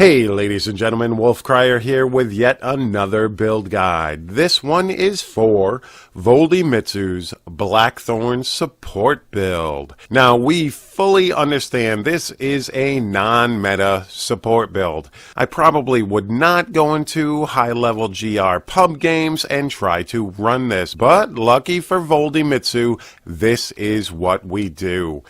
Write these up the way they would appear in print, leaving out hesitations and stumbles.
Hey ladies and gentlemen, Wolfcryer here with yet another build guide. This one is for Voldimitsu's Blackthorne support build. Now we fully understand this is a non-meta support build. I probably would not go into high-level GR pub games and try to run this, but lucky for Voldimitsu, this is what we do.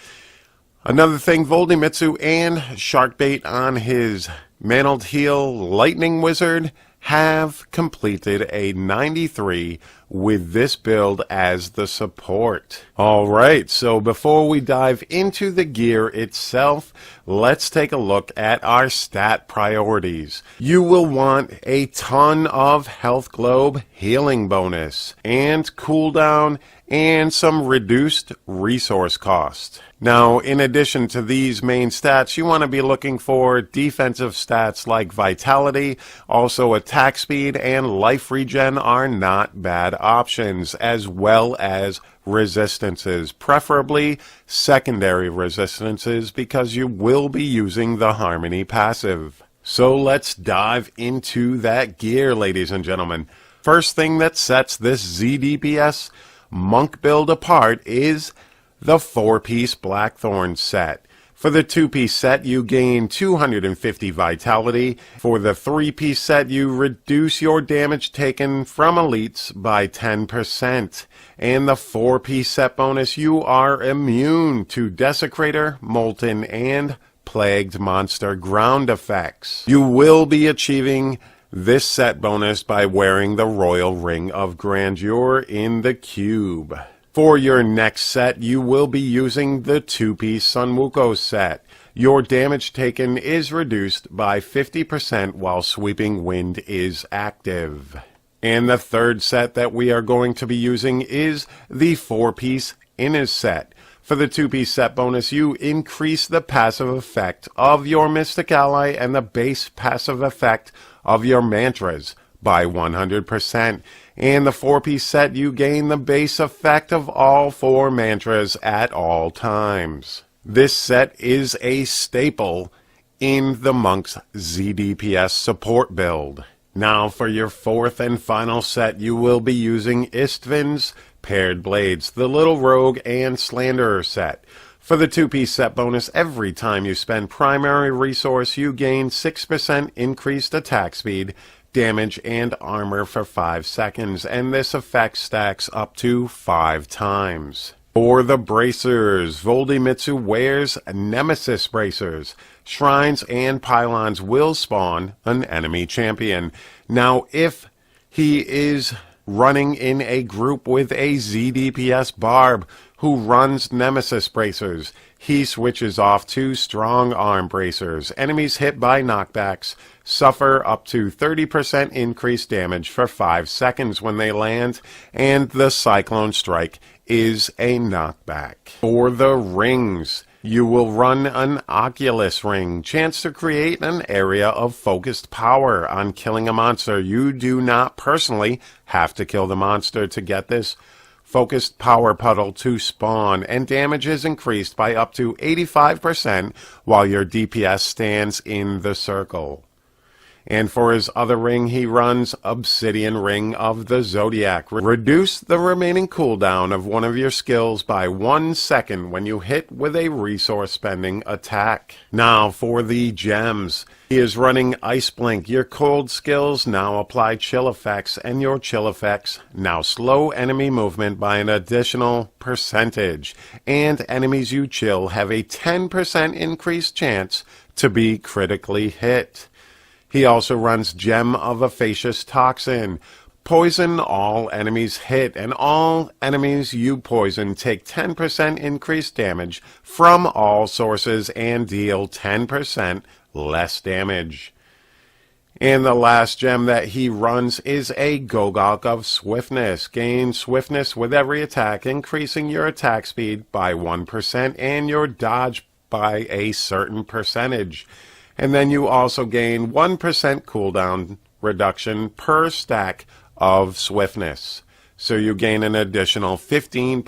Another thing, Voldimitsu and Sharkbait on his manald heal lightning wizard have completed a 93 with this build as the support. Alright, so before we dive into the gear itself, let's take a look at our stat priorities. You will want a ton of health globe healing bonus and cooldown and some reduced resource cost. Now, in addition to these main stats, you want to be looking for defensive stats like vitality, also attack speed and life regen are not bad options, as well as resistances, preferably secondary resistances, because you will be using the Harmony passive. So let's dive into that gear, ladies and gentlemen. First thing that sets this zdps monk build apart is the 4-piece Blackthorne set. For the 2-piece set, you gain 250 vitality. For the 3-piece set, you reduce your damage taken from elites by 10%. And the 4-piece set bonus, you are immune to Desecrator, Molten, and Plagued Monster ground effects. You will be achieving this set bonus by wearing the Royal Ring of Grandeur in the cube. For your next set, you will be using the 2-piece Sunwuko set. Your damage taken is reduced by 50% while Sweeping Wind is active. And the third set that we are going to be using is the 4-piece Innis set. For the 2-piece set bonus, you increase the passive effect of your Mystic Ally and the base passive effect of your mantras by 100%. And the 4-piece set, you gain the base effect of all 4 mantras at all times. This set is a staple in the Monk's zdps support build. Now for your fourth and final set, you will be using Istvin's Paired Blades, the Little Rogue and Slanderer set. For the 2-piece set bonus, every time you spend primary resource, you gain 6% increased attack speed, damage, and armor for 5 seconds, and this effect stacks up to 5 times. For the bracers, Voldimitsu wears Nemesis bracers. Shrines and pylons will spawn an enemy champion. Now, if he is running in a group with a zdps barb who runs Nemesis bracers, he switches off to strong arm bracers. Enemies hit by knockbacks suffer up to 30% increased damage for 5 seconds when they land, and the Cyclone Strike is a knockback. For the rings, you will run an Oculus ring, chance to create an area of focused power on killing a monster. You do not personally have to kill the monster to get this focused power puddle to spawn, and damage is increased by up to 85% while your DPS stands in the circle. And for his other ring, he runs Obsidian Ring of the Zodiac. Reduce the remaining cooldown of one of your skills by 1 second when you hit with a resource-spending attack. Now for the gems. He is running Ice Blink. Your cold skills now apply chill effects, and your chill effects now slow enemy movement by an additional percentage. And enemies you chill have a 10% increased chance to be critically hit. He also runs Gem of Effacious Toxin. Poison all enemies hit, and all enemies you poison take 10% increased damage from all sources and deal 10% less damage. And the last gem that he runs is a Gogok of Swiftness. Gain swiftness with every attack, increasing your attack speed by 1% and your dodge by a certain percentage. And then you also gain 1% cooldown reduction per stack of swiftness. So you gain an additional 15%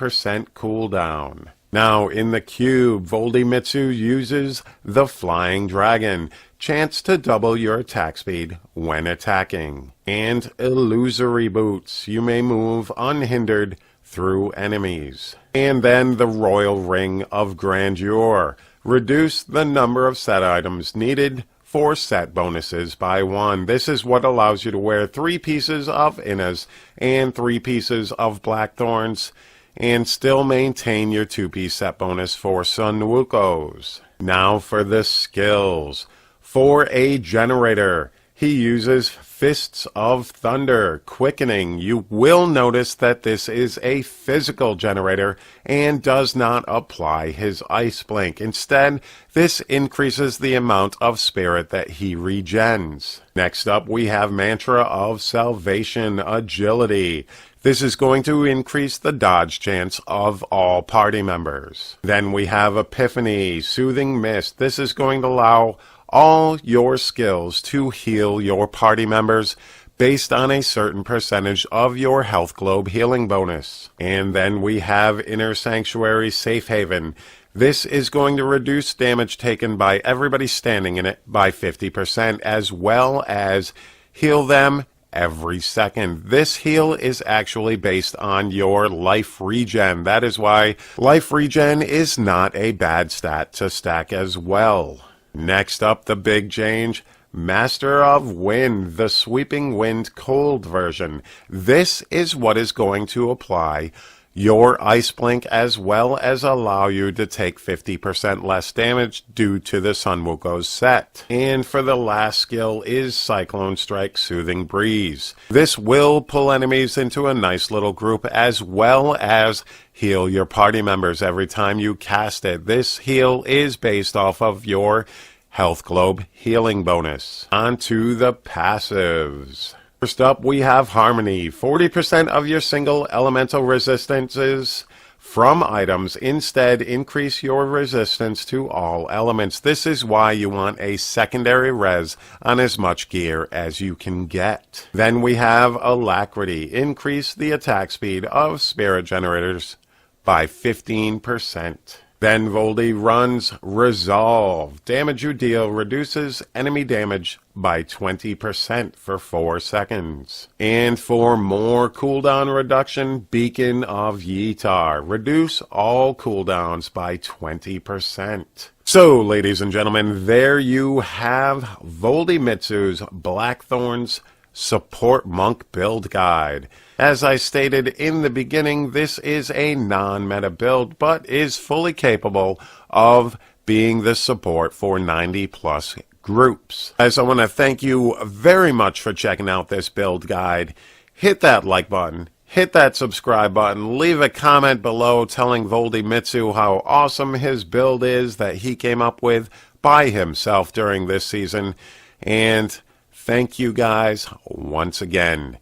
cooldown. Now in the cube, Voldimitsu uses the Flying Dragon, chance to double your attack speed when attacking. And Illusory Boots, you may move unhindered through enemies. And then the Royal Ring of Grandeur, reduce the number of set items needed for set bonuses by 1. This is what allows you to wear 3 pieces of Innas and 3 pieces of Blackthorns and still maintain your 2-piece set bonus for Sun Wukos. Now for the skills. For a generator, he uses Fists of Thunder, Quickening. You will notice that this is a physical generator and does not apply his Ice Blink. Instead, this increases the amount of spirit that he regens. Next up, we have Mantra of Salvation, Agility. This is going to increase the dodge chance of all party members. Then we have Epiphany, Soothing Mist. This is going to allow all your skills to heal your party members based on a certain percentage of your health globe healing bonus. And then we have Inner Sanctuary Safe Haven. This is going to reduce damage taken by everybody standing in it by 50%, as well as heal them every second. This heal is actually based on your life regen. That is why life regen is not a bad stat to stack as well. Next up, the big change, Master of Wind, the Sweeping Wind Cold version. This is what is going to apply your Ice Blink as well as allow you to take 50% less damage due to the Sun Wukos set. And for the last skill is Cyclone Strike, Soothing Breeze. This will pull enemies into a nice little group as well as heal your party members every time you cast it. This heal is based off of your health globe healing bonus. On to the passives. First up, we have Harmony. 40% of your single elemental resistances from items instead increase your resistance to all elements. This is why you want a secondary res on as much gear as you can get. Then we have Alacrity. Increase the attack speed of spirit generators by 15%. Then Voldy runs Resolve. Damage you deal reduces enemy damage by 20% for 4 seconds. And for more cooldown reduction, Beacon of Yitar. Reduce all cooldowns by 20%. So, ladies and gentlemen, there you have Voldimitsu's Blackthorne's Support Monk Build Guide. As I stated in the beginning, this is a non-meta build, but is fully capable of being the support for 90+ groups. Guys, I want to thank you very much for checking out this build guide. Hit that like button, hit that subscribe button, leave a comment below telling Voldimitsu how awesome his build is that he came up with by himself during this season. And thank you guys once again.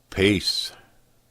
Peace.